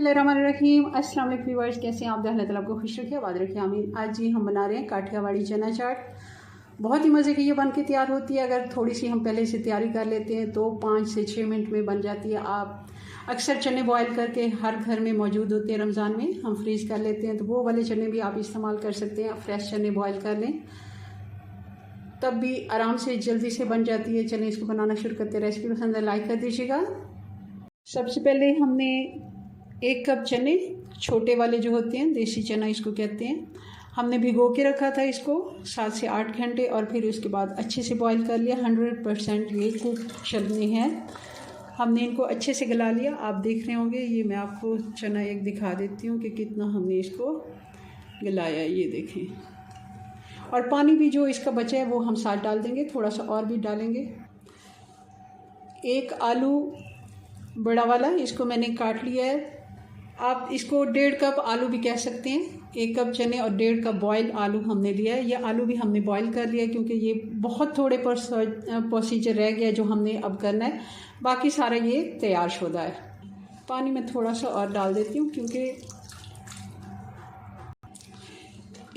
बिस्मिल्लाहिर्रहमानिर्रहीम। अस्सलाम वालेकुम व्यूअर्स, कैसे हैं आप? अल्लाह ताला आपको खुश रखे, आबाद रखे, आमीन। आज जी हम बना रहे हैं काठियावाड़ी चना चाट। बहुत ही मज़े की ये बन के तैयार होती है। अगर थोड़ी सी हम पहले से तैयारी कर लेते हैं तो 5 से 6 मिनट में बन जाती है। आप अक्सर चने बॉयल करके हर घर में मौजूद होते हैं, रमज़ान में हम फ्रीज़ कर लेते हैं, तो वो वाले चने भी आप इस्तेमाल कर सकते हैं। फ्रेश चने बॉयल कर लें तब भी आराम से जल्दी से बन जाती है। चलिए इसको बनाना शुरू करते हैं। रेसिपी पसंद है लाइक कर दीजिएगा। सबसे पहले हमने 1 कप चने, छोटे वाले जो होते हैं, देसी चना इसको कहते हैं, हमने भिगो के रखा था इसको 7 से 8 घंटे, और फिर उसके बाद अच्छे से बॉईल कर लिया। 100% ये कुक चने हैं। हमने इनको अच्छे से गला लिया। आप देख रहे होंगे, ये मैं आपको चना एक दिखा देती हूँ कि कितना हमने इसको गलाया। ये देखें, और पानी भी जो इसका बचा है वो हम साथ डाल देंगे, थोड़ा सा और भी डालेंगे। 1 आलू बड़ा वाला, इसको मैंने काट लिया है। आप इसको 1.5 कप आलू भी कह सकते हैं। 1 कप चने और 1.5 कप बॉयल आलू हमने लिया है। ये आलू भी हमने बॉयल कर लिया है क्योंकि ये बहुत थोड़े प्रोसीजर रह गया जो हमने अब करना है, बाकी सारा ये तैयार शुदा है। पानी में थोड़ा सा और डाल देती हूँ क्योंकि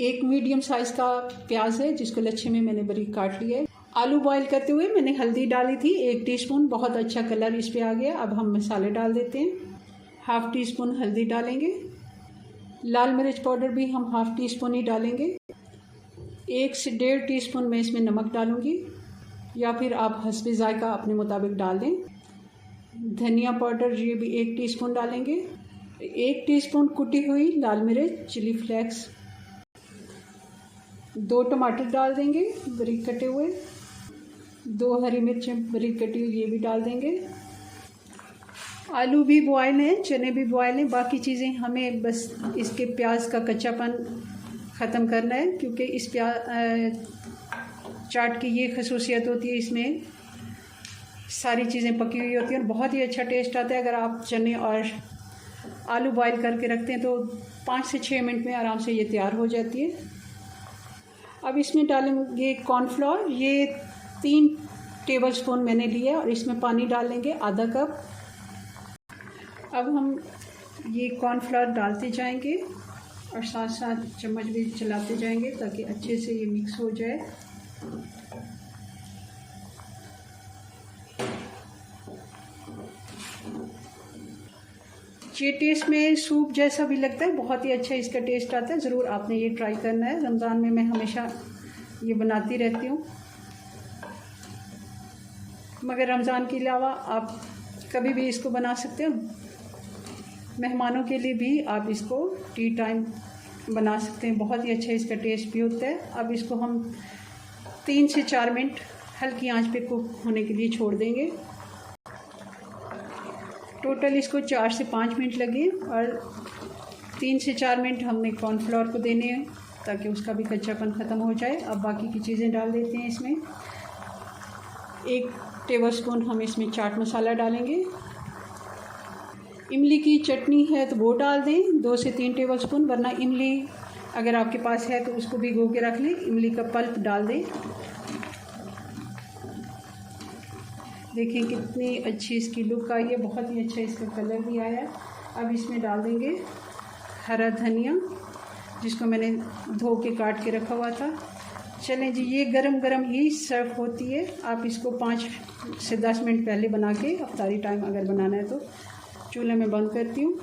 1 मीडियम साइज़ का प्याज है जिसको लच्छे में मैंने बारीक काट लिया है। आलू बॉईल करते हुए मैंने हल्दी डाली थी 1 टीस्पून, बहुत अच्छा कलर इस पर आ गया। अब हम मसाले डाल देते हैं। 1/2 टीस्पून हल्दी डालेंगे। लाल मिर्च पाउडर भी हम 1/2 टीस्पून ही डालेंगे। 1 से 1.5 टीस्पून मैं इसमें नमक डालूँगी, या फिर आप हस्बे ज़ायका अपने मुताबिक डाल दें। धनिया पाउडर ये भी 1 टीस्पून डालेंगे। 1 टीस्पून कुटी हुई लाल मिर्च, चिली फ्लेक्स। 2 टमाटर डाल देंगे बारीक कटे हुए। 2 हरी मिर्चें बारीक कटी हुई ये भी डाल देंगे। आलू भी बॉयल हैं, चने भी बॉयल हैं, बाकी चीज़ें हमें बस इसके प्याज का कच्चापन ख़त्म करना है क्योंकि इस चाट की ये खसूसियत होती है, इसमें सारी चीज़ें पकी हुई होती हैं और बहुत ही अच्छा टेस्ट आता है। अगर आप चने और आलू बॉयल करके रखते हैं तो 5 से 6 मिनट में आराम से ये तैयार हो जाती है। अब इसमें डालेंगे कॉर्नफ्लोर। ये 3 टेबलस्पून मैंने लिया और इसमें पानी डालेंगे आधा कप। अब हम ये कॉर्नफ्लोर डालते जाएंगे और साथ साथ चम्मच भी चलाते जाएंगे ताकि अच्छे से ये मिक्स हो जाए। ये टेस्ट में सूप जैसा भी लगता है, बहुत ही अच्छा इसका टेस्ट आता है। ज़रूर आपने ये ट्राई करना है। रमज़ान में मैं हमेशा ये बनाती रहती हूँ, मगर रमज़ान के अलावा आप कभी भी इसको बना सकते हो। मेहमानों के लिए भी आप इसको टी टाइम बना सकते हैं, बहुत ही अच्छा इसका टेस्ट भी होता है। अब इसको हम 3 से 4 मिनट हल्की आंच पे कुक होने के लिए छोड़ देंगे। टोटल इसको 4 से 5 मिनट लगे और 3 से 4 मिनट हमने कॉर्नफ्लोर को देने हैं ताकि उसका भी कच्चापन ख़त्म हो जाए। अब बाकी की चीज़ें डाल देते हैं इसमें। 1 टेबलस्पून हम इसमें चाट मसाला डालेंगे। इमली की चटनी है तो वो डाल दें 2 से 3 टेबलस्पून, वरना इमली अगर आपके पास है तो उसको भिगो के रख लें। इमली का पल्प डाल दें। देखें कितनी अच्छी इसकी लुक आई है, बहुत ही अच्छा इसका कलर भी आया। अब इसमें डाल देंगे हरा धनिया जिसको मैंने धो के काट के रखा हुआ था। चलें जी, ये गरम गरम ही सर्व होती है। आप इसको 5 से 10 मिनट पहले बना के अफ्तारी टाइम अगर बनाना है तो। चूल्हे में बंद करती हूँ।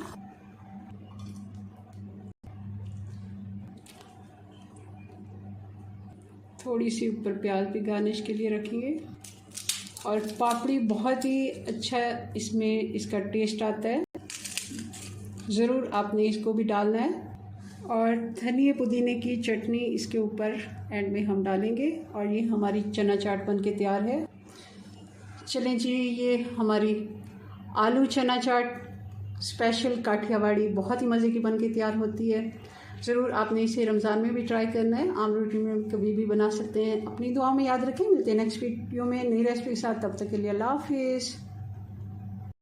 थोड़ी सी ऊपर प्याज भी गार्निश के लिए रखेंगे, और पापड़ी बहुत ही अच्छा इसमें इसका टेस्ट आता है। ज़रूर आपने इसको भी डालना है। और धनिया पुदीने की चटनी इसके ऊपर एंड में हम डालेंगे, और ये हमारी चना चाट बन के तैयार है। चलें जी, ये हमारी आलू चना चाट स्पेशल काठियावाड़ी बहुत ही मज़े की बन के तैयार होती है। ज़रूर आपने इसे रमज़ान में भी ट्राई करना है, आम रोटी में कभी भी बना सकते हैं। अपनी दुआ में याद रखें। मिलते हैं नेक्स्ट वीडियो में नई रेसिपी के साथ। तब तक के लिए अल्लाह हाफिज़।